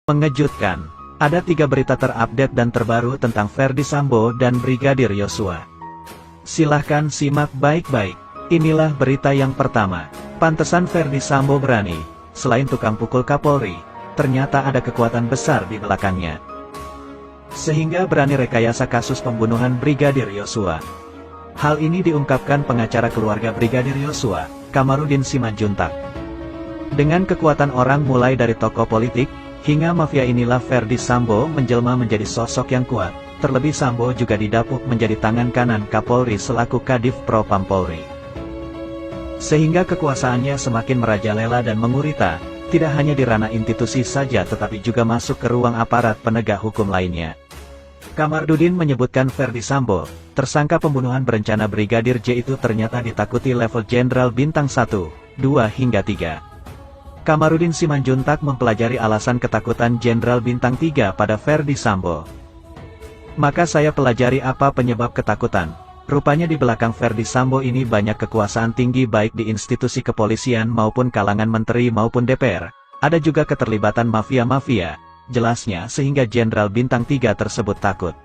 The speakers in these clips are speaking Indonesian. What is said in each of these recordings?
Mengejutkan, ada 3 berita terupdate dan terbaru tentang Ferdy Sambo dan Brigadir Yosua. Silahkan simak baik-baik. Inilah berita yang pertama. Pantesan Ferdy Sambo berani, selain tukang pukul Kapolri, ternyata ada kekuatan besar di belakangnya. Sehingga berani rekayasa kasus pembunuhan Brigadir Yosua. Hal ini diungkapkan pengacara keluarga Brigadir Yosua, Kamarudin Simanjuntak. Dengan kekuatan orang mulai dari tokoh politik, hingga mafia inilah Ferdy Sambo menjelma menjadi sosok yang kuat, terlebih Sambo juga didapuk menjadi tangan kanan Kapolri selaku Kadif Propam Polri. Sehingga kekuasaannya semakin merajalela dan mengurita, tidak hanya di ranah institusi saja tetapi juga masuk ke ruang aparat penegak hukum lainnya. Kamarudin menyebutkan Ferdy Sambo, tersangka pembunuhan berencana Brigadir J itu ternyata ditakuti level Jenderal Bintang 1, 2 hingga 3. Kamarudin Simanjuntak mempelajari alasan ketakutan Jenderal Bintang 3 pada Ferdy Sambo. Maka saya pelajari apa penyebab ketakutan. Rupanya di belakang Ferdy Sambo ini banyak kekuasaan tinggi baik di institusi kepolisian maupun kalangan menteri maupun DPR. Ada juga keterlibatan mafia-mafia, jelasnya sehingga Jenderal Bintang 3 tersebut takut.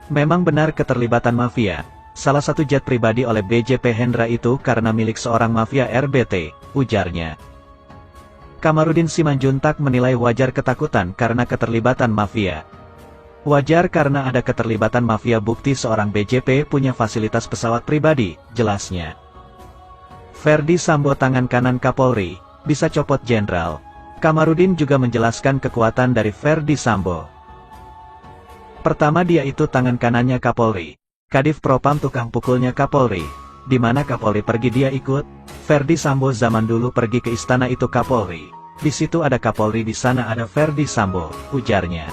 Memang benar keterlibatan mafia. Salah satu jet pribadi oleh BJP Hendra itu karena milik seorang mafia RBT, ujarnya. Kamarudin Simanjuntak menilai wajar ketakutan karena keterlibatan mafia. Wajar karena ada keterlibatan mafia bukti seorang BJP punya fasilitas pesawat pribadi, jelasnya. Ferdy Sambo tangan kanan Kapolri, bisa copot jenderal. Kamarudin juga menjelaskan kekuatan dari Ferdy Sambo. Pertama dia itu tangan kanannya Kapolri. Kadif Propam tukang pukulnya Kapolri. Di mana Kapolri pergi dia ikut. Ferdy Sambo zaman dulu pergi ke istana itu Kapolri. Di situ ada Kapolri, di sana ada Ferdy Sambo, ujarnya.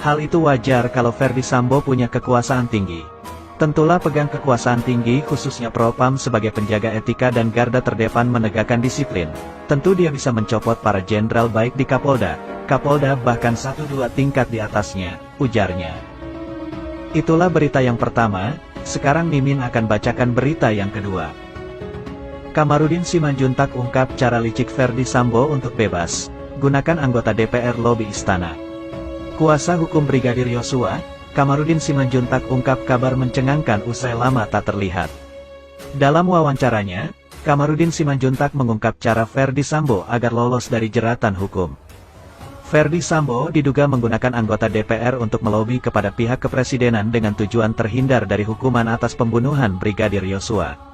Hal itu wajar kalau Ferdy Sambo punya kekuasaan tinggi. Tentulah pegang kekuasaan tinggi khususnya Propam sebagai penjaga etika dan garda terdepan menegakkan disiplin. Tentu dia bisa mencopot para jenderal baik di Kapolda, bahkan 1-2 tingkat di atasnya, ujarnya. Itulah berita yang pertama, sekarang Mimin akan bacakan berita yang kedua. Kamarudin Simanjuntak ungkap cara licik Ferdy Sambo untuk bebas, gunakan anggota DPR lobi istana. Kuasa hukum Brigadir Yosua, Kamarudin Simanjuntak ungkap kabar mencengangkan usai lama tak terlihat. Dalam wawancaranya, Kamarudin Simanjuntak mengungkap cara Ferdy Sambo agar lolos dari jeratan hukum. Ferdy Sambo diduga menggunakan anggota DPR untuk melobi kepada pihak kepresidenan dengan tujuan terhindar dari hukuman atas pembunuhan Brigadir Yosua.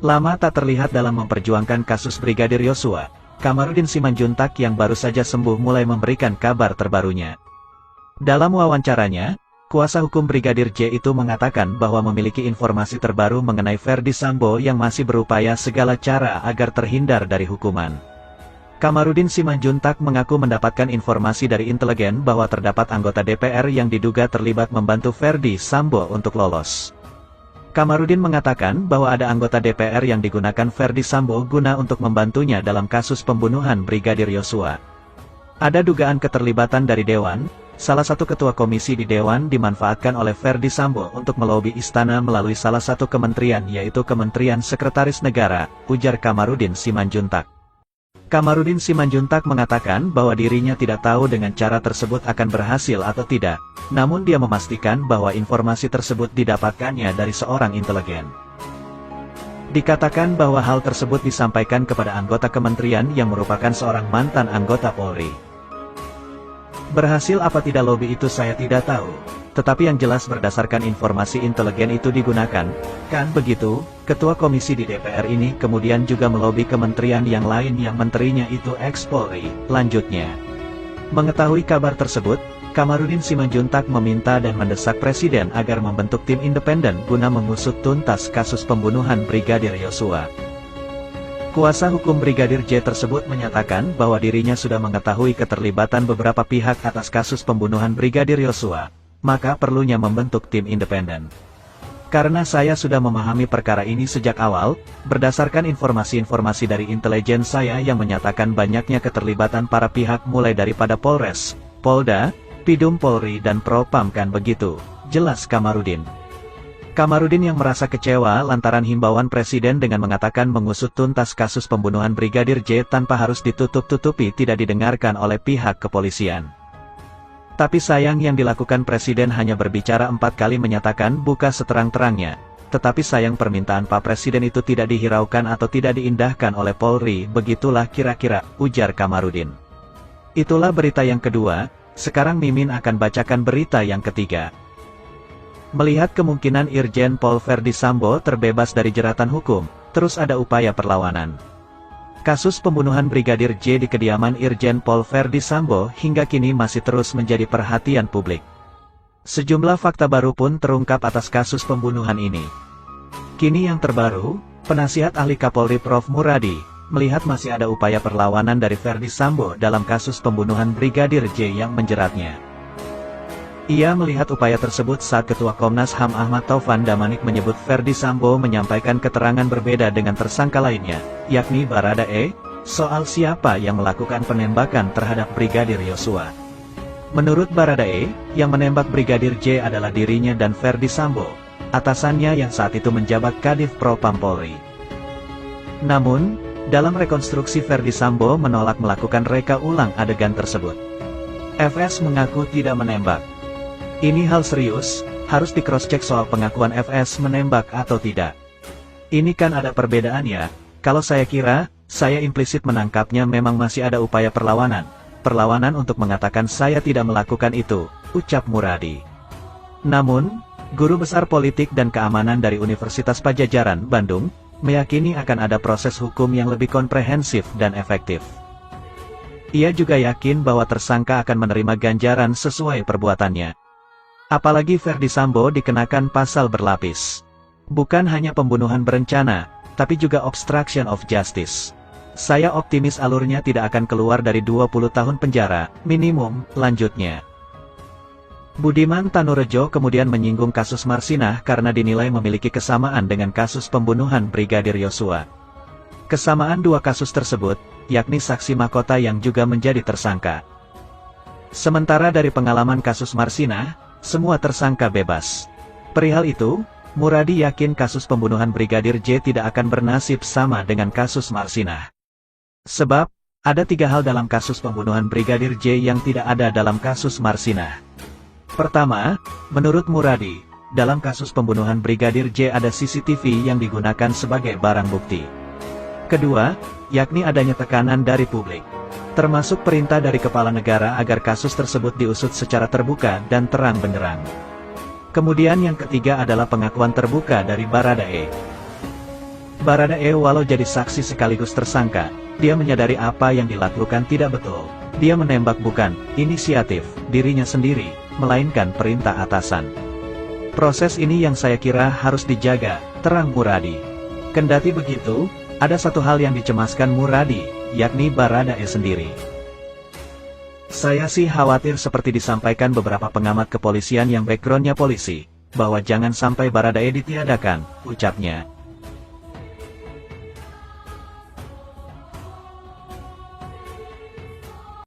Lama tak terlihat dalam memperjuangkan kasus Brigadir Yosua, Kamarudin Simanjuntak yang baru saja sembuh mulai memberikan kabar terbarunya. Dalam wawancaranya, kuasa hukum Brigadir J itu mengatakan bahwa memiliki informasi terbaru mengenai Ferdy Sambo yang masih berupaya segala cara agar terhindar dari hukuman. Kamarudin Simanjuntak mengaku mendapatkan informasi dari intelijen bahwa terdapat anggota DPR yang diduga terlibat membantu Ferdy Sambo untuk lolos. Kamarudin mengatakan bahwa ada anggota DPR yang digunakan Ferdy Sambo guna untuk membantunya dalam kasus pembunuhan Brigadir Yosua. Ada dugaan keterlibatan dari Dewan, salah satu ketua komisi di Dewan dimanfaatkan oleh Ferdy Sambo untuk melobi istana melalui salah satu kementerian yaitu Kementerian Sekretaris Negara, ujar Kamarudin Simanjuntak. Kamarudin Simanjuntak mengatakan bahwa dirinya tidak tahu dengan cara tersebut akan berhasil atau tidak, namun dia memastikan bahwa informasi tersebut didapatkannya dari seorang intelijen. Dikatakan bahwa hal tersebut disampaikan kepada anggota kementerian yang merupakan seorang mantan anggota Polri. Berhasil apa tidak lobi itu saya tidak tahu, tetapi yang jelas berdasarkan informasi intelijen itu digunakan, kan begitu? Ketua komisi di DPR ini kemudian juga melobi kementerian yang lain yang menterinya itu ex-Polri, lanjutnya. Mengetahui kabar tersebut, Kamarudin Simanjuntak meminta dan mendesak Presiden agar membentuk tim independen guna mengusut tuntas kasus pembunuhan Brigadir Yosua. Kuasa hukum Brigadir J tersebut menyatakan bahwa dirinya sudah mengetahui keterlibatan beberapa pihak atas kasus pembunuhan Brigadir Yosua, maka perlunya membentuk tim independen. Karena saya sudah memahami perkara ini sejak awal, berdasarkan informasi-informasi dari intelijen saya yang menyatakan banyaknya keterlibatan para pihak mulai daripada Polres, Polda, Pidum Polri dan Propam kan begitu, jelas Kamarudin. Kamarudin yang merasa kecewa lantaran himbauan Presiden dengan mengatakan mengusut tuntas kasus pembunuhan Brigadir J tanpa harus ditutup-tutupi tidak didengarkan oleh pihak kepolisian. Tapi sayang yang dilakukan Presiden hanya berbicara 4 kali menyatakan buka seterang-terangnya. Tetapi sayang permintaan Pak Presiden itu tidak dihiraukan atau tidak diindahkan oleh Polri, begitulah kira-kira, ujar Kamarudin. Itulah berita yang kedua, sekarang Mimin akan bacakan berita yang ketiga. Melihat kemungkinan Irjen Pol Verdi Sambo terbebas dari jeratan hukum, terus ada upaya perlawanan. Kasus pembunuhan Brigadir J di kediaman Irjen Pol Verdi Sambo hingga kini masih terus menjadi perhatian publik. Sejumlah fakta baru pun terungkap atas kasus pembunuhan ini. Kini yang terbaru, penasihat ahli Kapolri Prof. Muradi, melihat masih ada upaya perlawanan dari Verdi Sambo dalam kasus pembunuhan Brigadir J yang menjeratnya. Ia melihat upaya tersebut saat Ketua Komnas HAM Ahmad Taufan Damanik menyebut Verdi Sambo menyampaikan keterangan berbeda dengan tersangka lainnya, yakni Baradae, soal siapa yang melakukan penembakan terhadap Brigadir Yosua. Menurut Baradae, yang menembak Brigadir J adalah dirinya dan Verdi Sambo, atasannya yang saat itu menjabat Kadif Propam Polri. Namun, dalam rekonstruksi Verdi Sambo menolak melakukan reka ulang adegan tersebut. FS mengaku tidak menembak. Ini hal serius, harus di-cross-check soal pengakuan FS menembak atau tidak. Ini kan ada perbedaannya, kalau saya kira, saya implisit menangkapnya memang masih ada upaya perlawanan. Perlawanan untuk mengatakan saya tidak melakukan itu, ucap Muradi. Namun, Guru Besar Politik dan Keamanan dari Universitas Padjadjaran, Bandung, meyakini akan ada proses hukum yang lebih komprehensif dan efektif. Ia juga yakin bahwa tersangka akan menerima ganjaran sesuai perbuatannya. Apalagi Verdi Sambo dikenakan pasal berlapis. Bukan hanya pembunuhan berencana, tapi juga obstruction of justice. Saya optimis alurnya tidak akan keluar dari 20 tahun penjara, minimum, lanjutnya. Budiman Tanurejo kemudian menyinggung kasus Marsinah karena dinilai memiliki kesamaan dengan kasus pembunuhan Brigadir Yosua. Kesamaan dua kasus tersebut, yakni saksi mahkota yang juga menjadi tersangka. Sementara dari pengalaman kasus Marsinah, semua tersangka bebas. Perihal itu, Muradi yakin kasus pembunuhan Brigadir J tidak akan bernasib sama dengan kasus Marsinah. Sebab, ada 3 hal dalam kasus pembunuhan Brigadir J yang tidak ada dalam kasus Marsinah. Pertama, menurut Muradi, dalam kasus pembunuhan Brigadir J ada CCTV yang digunakan sebagai barang bukti. Kedua, yakni adanya tekanan dari publik. Termasuk perintah dari kepala negara agar kasus tersebut diusut secara terbuka dan terang benderang. Kemudian yang ketiga adalah pengakuan terbuka dari Baradae. Baradae walau jadi saksi sekaligus tersangka, dia menyadari apa yang dilakukan tidak betul. Dia menembak bukan inisiatif dirinya sendiri, melainkan perintah atasan. Proses ini yang saya kira harus dijaga, terang Muradi. Kendati begitu, ada satu hal yang dicemaskan Muradi, yakni Baradae sendiri. Saya sih khawatir seperti disampaikan beberapa pengamat kepolisian yang backgroundnya polisi, bahwa jangan sampai Baradae ditiadakan, ucapnya.